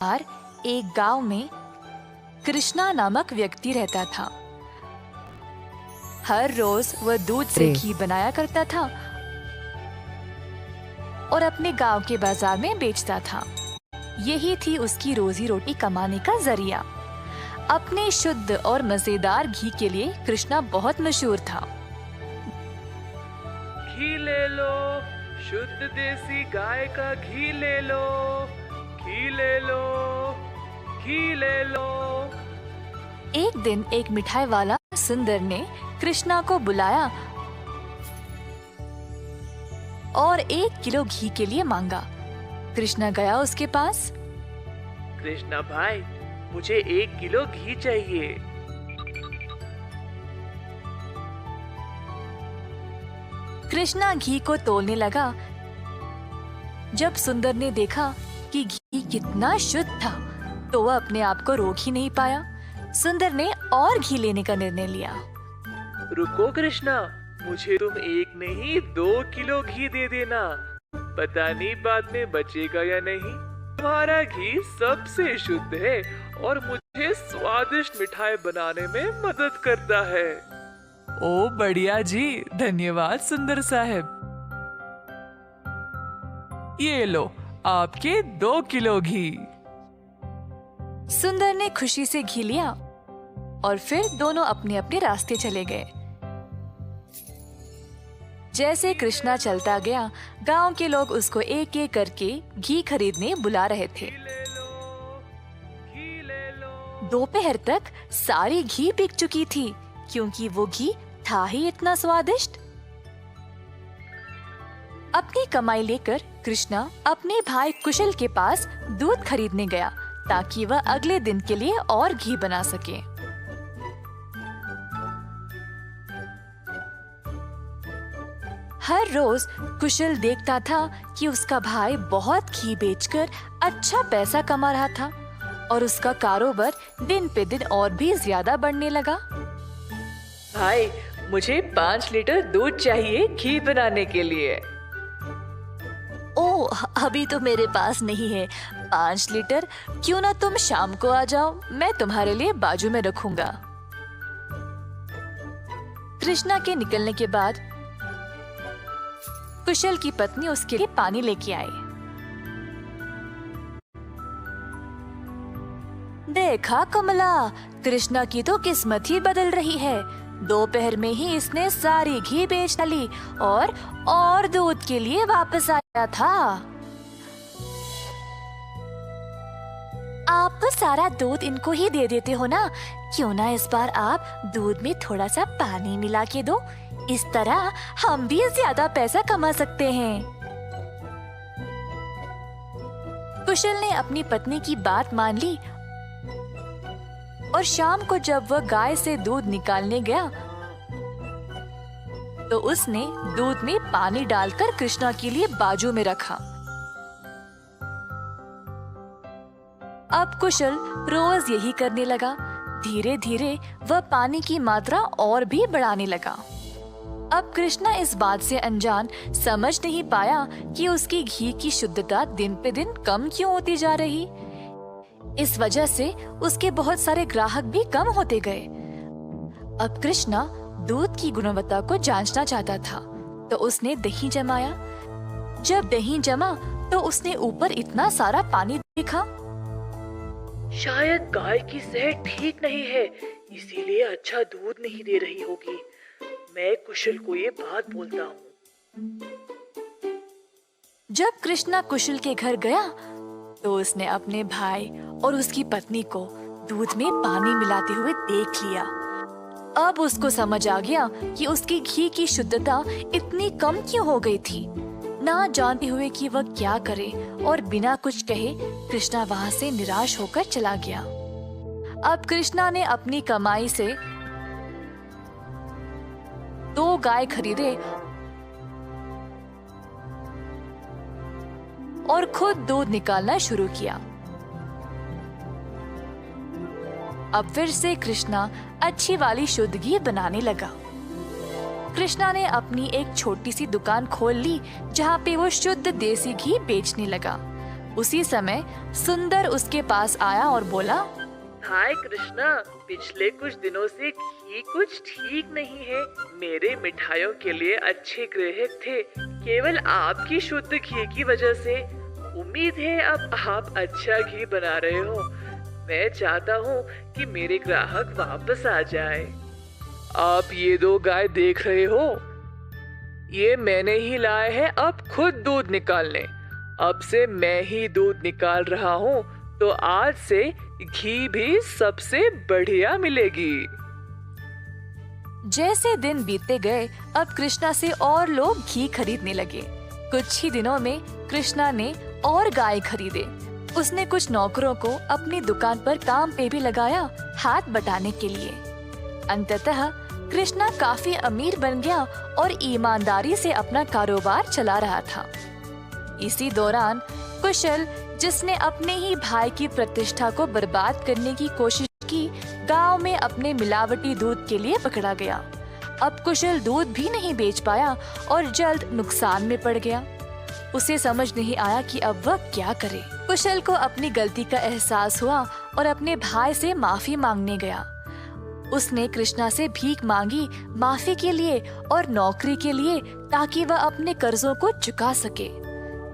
बार एक गांव में कृष्णा नामक व्यक्ति रहता था। हर रोज वह दूध से घी बनाया करता था और अपने गांव के बाजार में बेचता था। यही थी उसकी रोजी रोटी कमाने का जरिया। अपने शुद्ध और मजेदार घी के लिए कृष्णा बहुत मशहूर था। घी ले लो, शुद्ध देसी गाय का घी ले लो, घी ले लो, घी ले लो। एक दिन एक मिठाई वाला सुंदर ने कृष्णा को बुलाया और 1 किलो घी के लिए मांगा। कृष्णा गया उसके पास। कृष्णा भाई, मुझे 1 किलो घी चाहिए। कृष्णा घी को तोलने लगा। जब सुंदर ने देखा कि घी कितना शुद्ध था, तो वह अपने आप को रोक ही नहीं पाया। सुंदर ने और घी लेने का निर्णय लिया। रुको कृष्णा, मुझे तुम 1 नहीं 2 किलो घी दे देना। पता नहीं बाद में बचेगा या नहीं। तुम्हारा घी सबसे शुद्ध है और मुझे स्वादिष्ट मिठाई बनाने में मदद करता है। ओ बढ़िया जी, धन्यवाद सुंदर साहब। ये लो आपके 2 किलो घी। सुंदर ने खुशी से घी लिया और फिर दोनों अपने अपने रास्ते चले गए। जैसे कृष्णा चलता गया, गांव के लोग उसको एक एक करके घी खरीदने बुला रहे थे। दोपहर तक सारी घी बिक चुकी थी, क्योंकि वो घी था ही इतना स्वादिष्ट। अपनी कमाई लेकर कृष्णा अपने भाई कुशल के पास दूध खरीदने गया, ताकि वह अगले दिन के लिए और घी बना सके। हर रोज कुशल देखता था कि उसका भाई बहुत घी बेचकर अच्छा पैसा कमा रहा था और उसका कारोबार दिन पे दिन और भी ज्यादा बढ़ने लगा। भाई, मुझे 5 लीटर दूध चाहिए घी बनाने के लिए। ओह, अभी तो मेरे पास नहीं है 5 लीटर। क्यों ना तुम शाम को आ जाओ, मैं तुम्हारे लिए बाजू में रखूंगा। कृष्णा के निकलने के बाद कुशल की पत्नी उसके लिए पानी लेके आई। देखा कमला, कृष्णा की तो किस्मत ही बदल रही है। दोपहर में ही इसने सारी घी बेच डाली और दूध के लिए वापस आया था। आप सारा दूध इनको ही दे देते हो ना, क्यों ना इस बार आप दूध में थोड़ा सा पानी मिला के दो। इस तरह हम भी ज्यादा पैसा कमा सकते हैं। कुशल ने अपनी पत्नी की बात मान ली और शाम को जब वह गाय से दूध निकालने गया, तो उसने दूध में पानी डालकर कृष्णा के लिए बाजू में रखा। अब कुशल रोज यही करने लगा। धीरे धीरे वह पानी की मात्रा और भी बढ़ाने लगा। अब कृष्णा इस बात से अनजान समझ नहीं पाया कि उसकी घी की शुद्धता दिन पे दिन कम क्यों होती जा रही। इस वजह से उसके बहुत सारे ग्राहक भी कम होते गए। अब कृष्णा दूध की गुणवत्ता को जांचना चाहता था, तो उसने दही जमाया। जब दही जमा, तो उसने ऊपर इतना सारा पानी देखा। शायद गाय की सेहत ठीक नहीं है, इसीलिए अच्छा दूध नहीं दे रही होगी। मैं कुशल को ये बात बोलता हूँ। जब कृष्णा कुशल के घर गया, तो उसने अपने भाई और उसकी पत्नी को दूध में पानी मिलाते हुए देख लिया। अब उसको समझ आ गया कि उसकी घी की शुद्धता इतनी कम क्यों हो गई थी। ना जानते हुए कि वह क्या करे और बिना कुछ कहे कृष्णा वहाँ से निराश होकर चला गया। अब कृष्णा ने अपनी कमाई से 2 गाय खरीदे और खुद दूध निकालना शुरू किया। अब फिर से कृष्णा अच्छी वाली शुद्ध घी बनाने लगा। कृष्णा ने अपनी एक छोटी सी दुकान खोल ली, जहाँ पे वो शुद्ध देसी घी बेचने लगा। उसी समय सुंदर उसके पास आया और बोला, हाय कृष्णा, पिछले कुछ दिनों से घी कुछ ठीक नहीं है। मेरे मिठाइयों के लिए अच्छे ग्राहक थे, केवल आपकी शुद्ध घी की वजह से। उम्मीद है अब आप अच्छा घी बना रहे हो। मैं चाहता हूँ कि मेरे ग्राहक वापस आ जाए। आप ये 2 गाय देख रहे हो, ये मैंने ही लाए हैं अब खुद दूध निकालने। अब से मैं ही दूध निकाल रहा हूँ, तो आज से घी भी सबसे बढ़िया मिलेगी। जैसे दिन बीतते गए, अब कृष्णा से और लोग घी खरीदने लगे। कुछ ही दिनों में कृष्णा ने और गाय खरीदे। उसने कुछ नौकरों को अपनी दुकान पर काम पे भी लगाया, हाथ बटाने के लिए। अंततः कृष्णा काफी अमीर बन गया और ईमानदारी से अपना कारोबार चला रहा था। इसी दौरान कुशल, जिसने अपने ही भाई की प्रतिष्ठा को बर्बाद करने की कोशिश की, गांव में अपने मिलावटी दूध के लिए पकड़ा गया। अब कुशल दूध भी नहीं बेच पाया और जल्द नुकसान में पड़ गया। उसे समझ नहीं आया कि अब वह क्या करे। कुशल को अपनी गलती का एहसास हुआ और अपने भाई से माफी मांगने गया। उसने कृष्णा से भीख मांगी माफी के लिए और नौकरी के लिए, ताकि वह अपने कर्जों को चुका सके।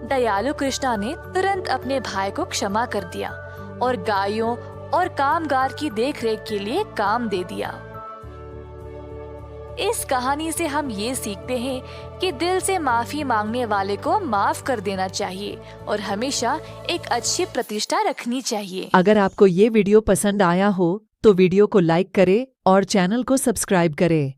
दयालु कृष्णा ने तुरंत अपने भाई को क्षमा कर दिया और गायों और कामगार की देखरेख के लिए काम दे दिया। इस कहानी से हम ये सीखते हैं कि दिल से माफी मांगने वाले को माफ कर देना चाहिए और हमेशा एक अच्छी प्रतिष्ठा रखनी चाहिए। अगर आपको ये वीडियो पसंद आया हो तो वीडियो को लाइक करें और चैनल को सब्सक्राइब करें।